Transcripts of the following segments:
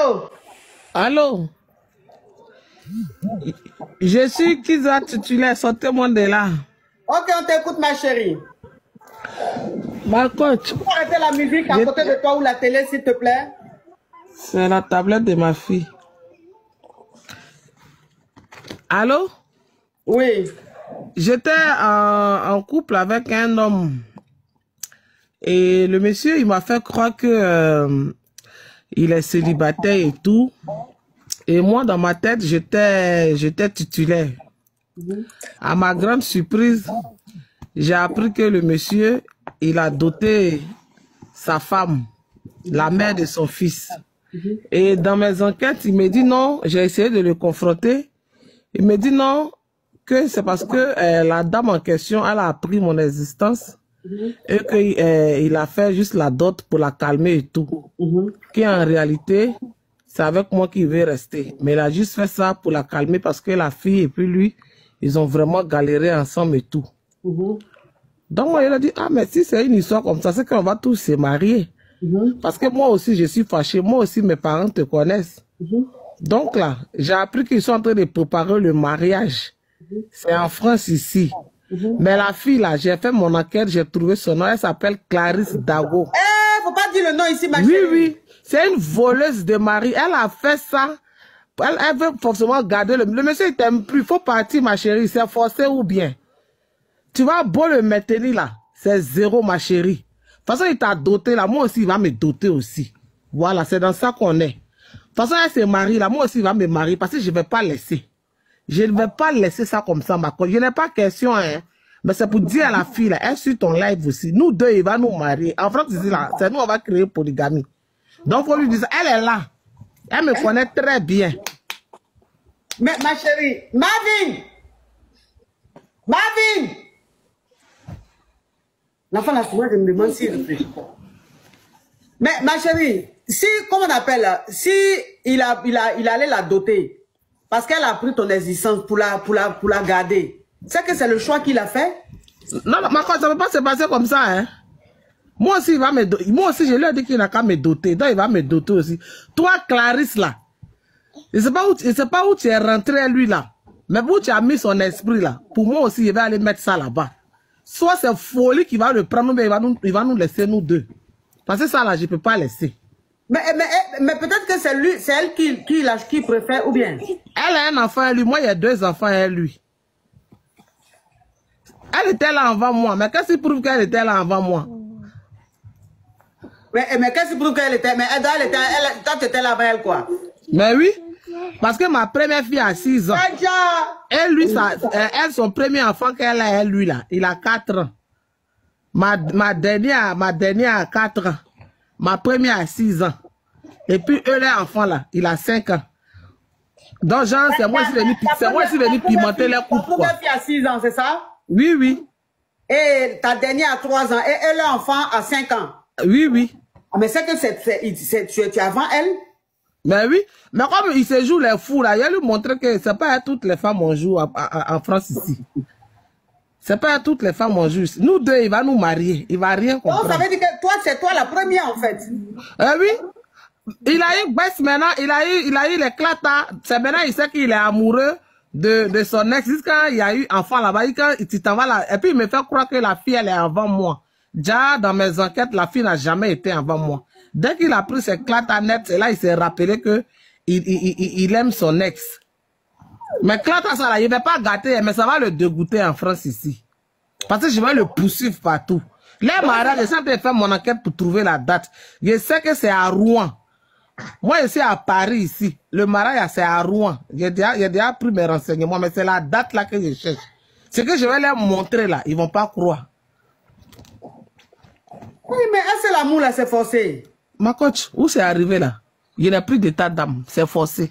Allô? Allô? Je suis Kiza titulaire, sortez-moi de là. Ok, on t'écoute, ma chérie. Ma coach. Tu peux arrêter la musique à côté de toi ou la télé, s'il te plaît? C'est la tablette de ma fille. Allô? Oui. J'étais en couple avec un homme. Et le monsieur, il m'a fait croire que il est célibataire et tout. Et moi, dans ma tête, j'étais titulaire. À ma grande surprise, j'ai appris que le monsieur, il a doté sa femme, la mère de son fils. Et dans mes enquêtes, il me dit non, j'ai essayé de le confronter. Il me dit non, que c'est parce que la dame en question, elle a appris mon existence et qu'il a fait juste la dot pour la calmer et tout. Qu'en réalité, c'est avec moi qu'il veut rester. Mais il a juste fait ça pour la calmer parce que la fille et puis lui, ils ont vraiment galéré ensemble et tout. Donc moi, il a dit, ah mais si c'est une histoire comme ça, c'est qu'on va tous se marier. Parce que moi aussi, je suis fâché. Moi aussi, mes parents te connaissent. Donc là, j'ai appris qu'ils sont en train de préparer le mariage. C'est en France ici. Mais la fille là, j'ai fait mon enquête, j'ai trouvé son nom. Elle s'appelle Clarisse Dago. Eh, faut pas dire le nom ici, ma Oui, chérie. oui. C'est une voleuse de mari. Elle a fait ça. Elle veut forcément garder le monsieur, il t'aime plus. Il faut partir, ma chérie. C'est forcé ou bien. Tu vas beau le maintenir là. C'est zéro, ma chérie. De toute façon, il t'a doté là. Moi aussi, il va me doter aussi. Voilà, c'est dans ça qu'on est. De toute façon, elle se marie là. Moi aussi, il va me marier parce que je ne vais pas laisser. Je ne vais pas laisser ça comme ça, ma copine. Je n'ai pas question, hein. Mais c'est pour dire à la fille, là, elle suit ton live aussi. Nous deux, il va nous marier. En France, ici, là, c'est nous, on va créer polygamie. Donc, il faut lui dire, elle est là. Elle me connaît très bien. Mais, ma chérie, Marvin! Marvin! L'enfant, là, souvent, je me demande s'il réfléchit. Mais, ma chérie, si, comment on appelle, là, si il allait la doter, parce qu'elle a pris ton existence pour la garder, c'est que c'est le choix qu'il a fait? Non, non, ma copine, ça ne peut pas se passer comme ça, hein. Moi aussi, il va me doter. Moi aussi, je lui ai dit qu'il n'a qu'à me doter. Donc, il va me doter aussi. Toi, Clarisse, là, je ne sais pas où tu es rentré, lui, là. Mais où tu as mis son esprit, là. Pour moi aussi, il va aller mettre ça là-bas. Soit c'est folie qui va le prendre, mais il va nous laisser, nous deux. Parce que ça, là, je ne peux pas laisser. Mais peut-être que c'est lui, c'est elle qui préfère, ou bien? Elle a un enfant, lui. Moi, il y a 2 enfants, et lui. Elle était là avant moi. Mais qu'est-ce qui prouve qu'elle était là avant moi? Mais qu'est-ce qui prouve qu'elle était? Mais toi, tu étais là avant elle, quoi? Mais oui. Parce que ma première fille a 6 ans. Et lui, elle, son premier enfant qu'elle a, lui, là, il a 4 ans. Ma dernière a 4 ans. Ma première a 6 ans. Et puis, eux, les enfants, là, il a 5 ans. Donc, genre, c'est moi qui venu pimenter leur couple, quoi. Ta première fille a 6 ans, c'est ça? Oui, oui. Et ta dernière a 3 ans. Et leur enfant a 5 ans. Oui, oui. Mais c'est que tu es avant elle? Mais oui. Mais comme il se joue les fous, là, il a lui montré que c'est pas toutes les femmes on joue en France ici. C'est pas toutes les femmes on joue. Nous deux, il va nous marier. Il va rien comprendre. Donc, ça veut dire que toi, c'est toi la première, en fait. Oui. Il a eu baisse maintenant, il a eu l'éclat. C'est maintenant, il sait qu'il est amoureux de son ex. Jusqu'à il y a eu enfant là-bas, tu t'en vas là. Et puis il me fait croire que la fille, elle est avant moi. Déjà, dans mes enquêtes, la fille n'a jamais été avant moi. Dès qu'il a pris ses clats net, et là, il s'est rappelé que il aime son ex. Mais clats ça là, il ne va pas gâter, mais ça va le dégoûter en France ici. Parce que je vais le poursuivre partout. Les mariages, je sais que je fais mon enquête pour trouver la date. Je sais que c'est à Rouen. Moi, je suis à Paris ici. Le mariage, c'est à Rouen. J'ai déjà pris mes renseignements, mais c'est la date là que je cherche. C'est que je vais leur montrer là. Ils ne vont pas croire. Oui, mais est-ce que l'amour là, c'est forcé? Ma coach, où c'est arrivé là? Il n'a plus d'état d'âme. C'est forcé.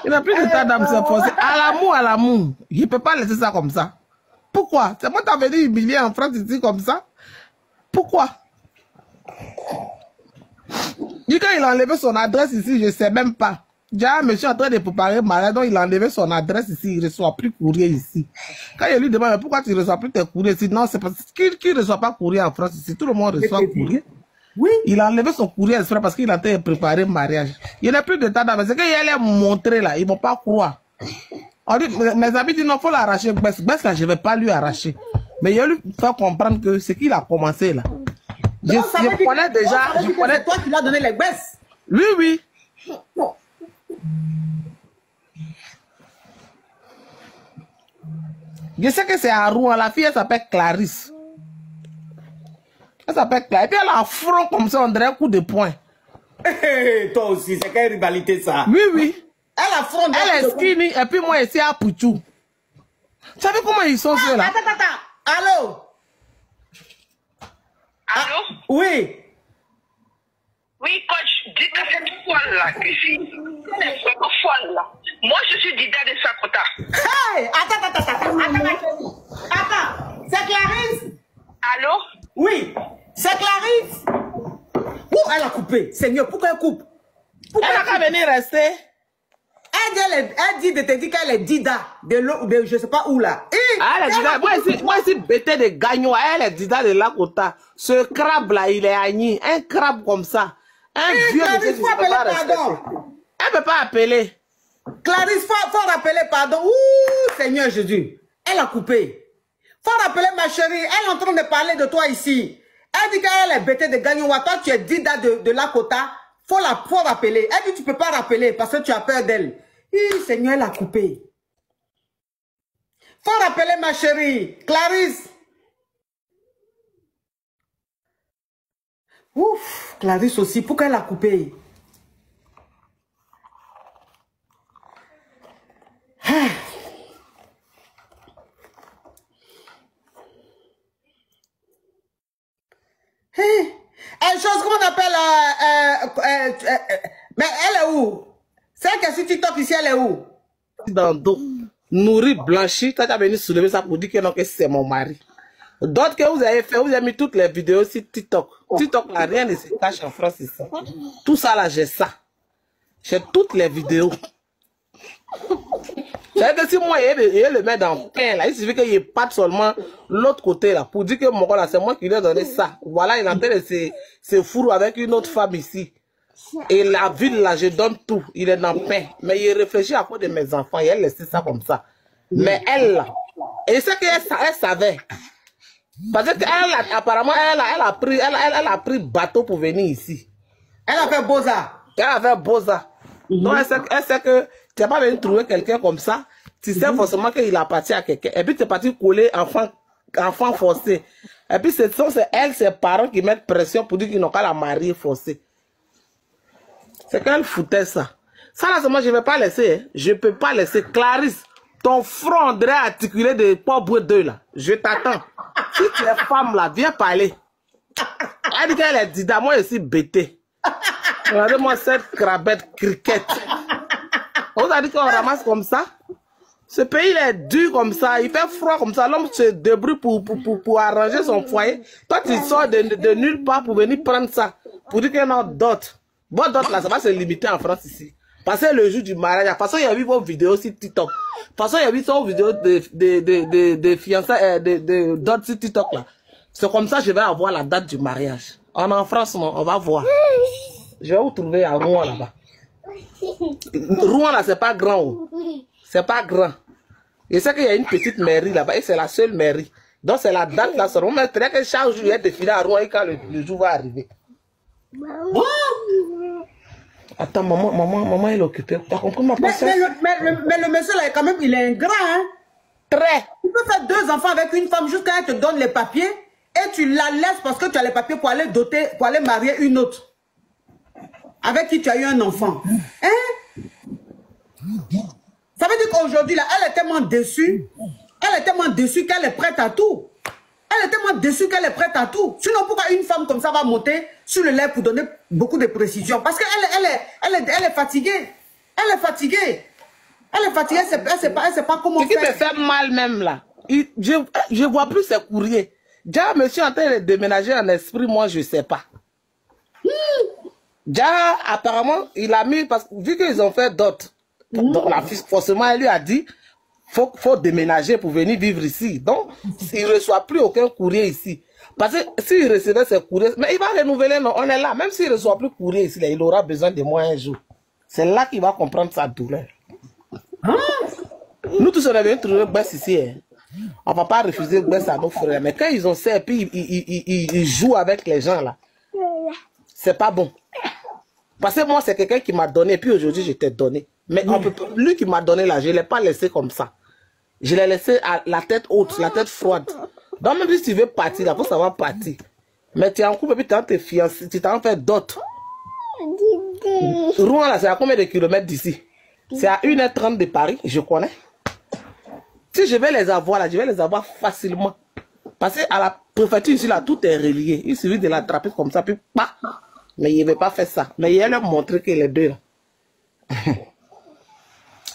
Il n'a plus d'état d'âme, c'est forcé. À l'amour. Il ne peut pas laisser ça comme ça. Pourquoi? C'est moi qui t'avais dit humilier en France ici comme ça? Pourquoi? Quand il a enlevé son adresse ici, je ne sais même pas. Déjà, monsieur est en train de préparer mariage, donc il a enlevé son adresse ici, il ne reçoit plus courrier ici. Quand je lui demande, mais pourquoi tu ne reçois plus tes courriers ici? Non, c'est parce qu'il ne reçoit pas courrier en France ici. Tout le monde reçoit courrier. Oui. Il a enlevé son courrier exprès parce qu'il a en train de préparer le mariage. Il n'a plus de temps d'avance. C'est qu'il allait montrer là, ils ne vont pas croire. On dit, mes amis disent non, il faut l'arracher. Bess là, je ne vais pas lui arracher. Mais il a lui faire comprendre que ce qu'il a commencé là. Je connais déjà. Je connais toi qui lui as donné les baisses. Oui, oui. Je sais que c'est à Rouen, la fille elle s'appelle Clarisse. Elle s'appelle Clarisse. Et puis elle a un front comme ça, on dirait un coup de poing. Toi aussi, c'est quelle rivalité ça? Oui, oui. Elle a front. Elle est skinny et puis moi ici à Pouchou. Tu savais comment ils sont ceux là? Attends. Allô? Allô? Oui. Oui, coach, dis que cette folle-là, que si cette folle-là, moi je suis Dida de Sakota. Hey! Attends. C'est Clarisse? Allô? Oui. C'est Clarisse? Où elle a coupé? Seigneur, pourquoi elle coupe? Pourquoi Elle n'a qu'à venir rester. Elle dit de te dire qu'elle est Dida de l'eau, de je sais pas où là. Elle est Dida. Moi ici, bêté de gagnon. Elle est Dida de Lakota. Ce crabe là, il est agni. Un crabe comme ça. Un vieux monsieur qui ne peut pas respecter. Elle ne peut pas appeler. Clarisse, faut rappeler pardon. Ouh, Seigneur Jésus. Elle a coupé. Faut rappeler ma chérie. Elle est en train de parler de toi ici. Elle dit qu'elle est bêtée de gagnon. Toi, tu es Dida de Lakota. Faut rappeler. Elle dit tu peux pas rappeler parce que tu as peur d'elle. Seigneur, elle a coupé. Faut rappeler ma chérie. Clarisse. Ouf, Clarisse aussi. Pourquoi elle a coupé? Une chose qu'on appelle... mais elle est où? Celle qui est sur TikTok ici, elle est où? Dans le dos. Nourri, blanchi. Tu as venu soulever ça pour dire que non, que c'est mon mari. D'autres que vous avez fait, vous avez mis toutes les vidéos sur TikTok. TikTok, là, rien ne se cache en France ici. Tout ça, là, j'ai ça. J'ai toutes les vidéos. C'est-à-dire que si moi, il le met dans le pain, là, il suffit qu'il parte seulement l'autre côté, là, pour dire que mon gars, là, c'est moi qui lui ai donné ça. Voilà, il est en train de se fourrer avec une autre femme ici. Et la ville, là, je donne tout. Il est dans le pain. Mais il réfléchit à cause de mes enfants. Et elle laisse ça comme ça. Mais elle, là, et c'est qu'elle savait. Parce qu'elle, apparemment, elle a pris bateau pour venir ici. Elle a fait Boza. Elle a fait Boza. Donc, elle sait que tu n'as pas venu trouver quelqu'un comme ça. Tu sais forcément qu'il appartient à quelqu'un. Et puis, tu es parti coller enfant forcé. Et puis, c'est elle, ses parents qui mettent pression pour dire qu'ils n'ont qu'à la marier forcée. C'est qu'elle foutait ça. Ça, là, moi, je ne vais pas laisser. Hein. Je ne peux pas laisser. Clarisse, ton front André articulé de pauvre deux, là. Je t'attends. Si tu es femme, là, viens parler. Elle dit qu'elle est Dida. Moi, je suis bêtée. Regardez-moi cette crabette cricket. On a dit qu'on ramasse comme ça. Ce pays il est dur comme ça. Il fait froid comme ça. L'homme se débrouille pour arranger son foyer. Toi, tu sors de nulle part pour venir prendre ça. Pour dire qu'il y a une dot. Bon, dot là, ça va se limiter en France ici. Parce que le jour du mariage, de toute façon, il y a vu vos vidéos sur TikTok. De toute façon, il y a vu vos vidéos de fiançailles, de dot sur TikTok là. C'est comme ça que je vais avoir la date du mariage. En France, on va voir. Je vais vous trouver à Rouen là-bas. Rouen là, c'est pas grand. C'est pas grand. Je sais qu'il y a une petite mairie là-bas et c'est la seule mairie. Donc c'est la date là. On mettrait que chaque jour il y a défilé à Rouen et quand le jour va arriver. Attends, maman elle est occupée. T'as compris ma passion? Mais le monsieur là, quand même, il est ingrat, hein? Très. Tu peux faire 2 enfants avec une femme jusqu'à elle te donne les papiers et tu la laisses parce que tu as les papiers pour aller doter, pour aller marier une autre. Avec qui tu as eu un enfant. Hein? Ça veut dire qu'aujourd'hui, là, elle est tellement déçue. Elle est tellement déçue qu'elle est prête à tout. Elle est tellement déçue qu'elle est prête à tout. Sinon, pourquoi une femme comme ça va monter sur le lait pour donner beaucoup de précision? Parce qu'elle est fatiguée. Elle est fatiguée. Elle est fatiguée, elle sait pas comment faire. Ce qui me fait mal même là, je vois plus ses courriers. Déjà, monsieur en train de déménager en esprit, moi je sais pas. Déjà, apparemment, il a mis, parce que vu qu'ils ont fait d'autres, forcément, elle lui a dit, faut déménager pour venir vivre ici. Donc, il ne reçoit plus aucun courrier ici. Parce que s'il recevait ses courriers, mais il va renouveler, non, on est là. Même s'il ne reçoit plus courrier ici, il aura besoin de moi un jour. C'est là qu'il va comprendre sa douleur. Nous tous, on avait trouvé Bess ici. Hein. On ne va pas refuser Bess à nos frères. Mais quand ils ont ça, et puis ils jouent avec les gens là, c'est pas bon. Parce que moi, c'est quelqu'un qui m'a donné, et puis aujourd'hui, je t'ai donné. Mais lui qui m'a donné là, je ne l'ai pas laissé comme ça. Je l'ai laissé à la tête haute, la tête froide. Donc même si tu veux partir, il faut savoir partir. Mais tu es en couple et puis tu es en tes fiancés, tu t'en fais d'autres. Rouen là, c'est à combien de kilomètres d'ici? C'est à 1h30 de Paris, je connais. Si je vais les avoir là, je vais les avoir facilement. Parce qu'à la préfecture ici là, tout est relié. Il suffit de l'attraper comme ça, puis pas. Mais il ne veut pas faire ça. Mais il va leur montrer que les deux là.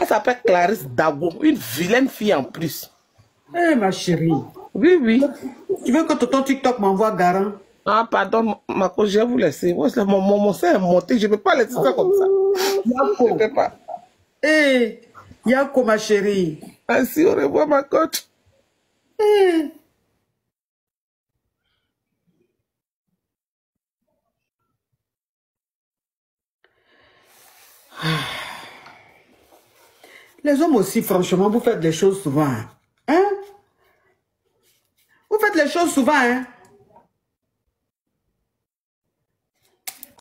Elle s'appelle Clarisse Dago, une vilaine fille en plus. Eh ma chérie. Oui, oui. Tu veux que ton TikTok m'envoie garant? Ah, pardon, ma cause, je vais vous laisser. Mon sein est monté, je ne peux pas laisser ça comme ça. Je ne peux pas. Eh, Yako, ma chérie. Ainsi, au revoir, ma coach. Eh. Les hommes aussi, franchement, vous faites des choses souvent. Hein? Vous faites les choses souvent, hein?